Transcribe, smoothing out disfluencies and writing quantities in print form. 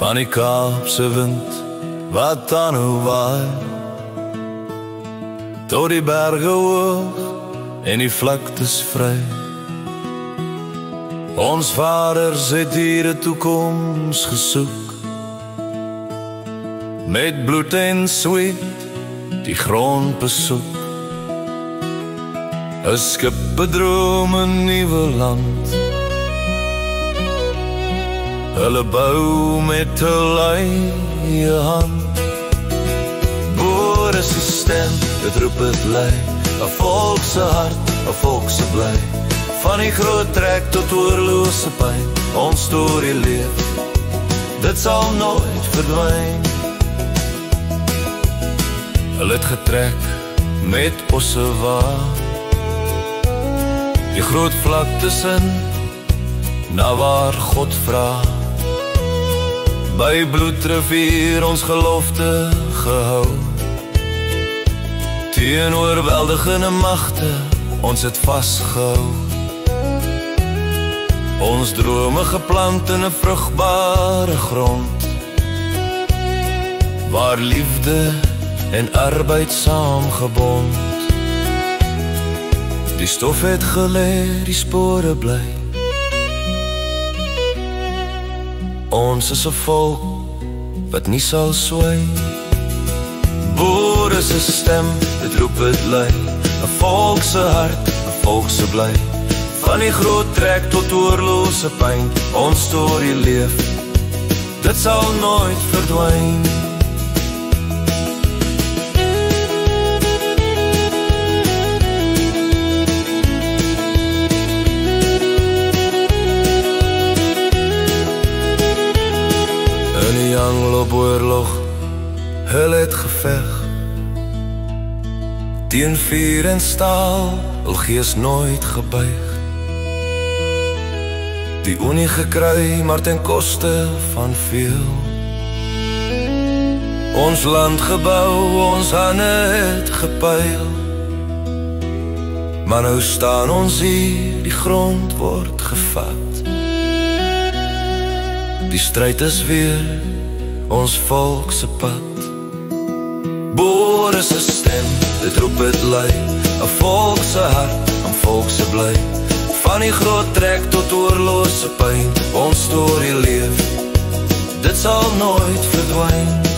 van die Kaapse wind wat aanhou waai, tot die berge hoog en die vlaktes vry. Ons vaders het hier 'n toekoms gesoek, met bloed en sweet die grond besoek. 'n skip bedroom 'n nuwe land, hulle bou met 'n leie hand. Boere se stem, dit roep het lei, 'n volk se hart, 'n volk se bly. Van die groot trek tot oorlose pyn, ons storie leef, dit sal nooit verdwyn. Hulle het getrek met osse wa, die groot vlaktes in, na waar God vra. By Bloedrivier ons gelofte gehou, teen oorweldigende magte ons het vasgehou. Ons drome geplant in 'n vrugbare grond, waar liefde en arbeid saamgebond. Die stof het gelê, die spore bly. Ons is 'n volk wat nie sal swy. Boere se stem, dit roep het lei, 'n volk se hart, 'n volk se bly. Van die groot trek tot oorlose pyn, ons storie leef, dit sal nooit verdwyn. In die Anglo-Boerlog, hulle het geveg, teen vuur en staal, hul gees nooit gebuig. Die Unie gekry, maar ten koste van veel. Ons land gebou, ons hande het gepyl. Maar nou staan ons hier, die grond word gevat. Die stryd is weer ons volk se pad. Boere se stem, dit roep het lei, 'n volk se hart, 'n volk se bly. Van die groot trek tot oorlose pyn, ons storie leef, dit sal nooit verdwyn.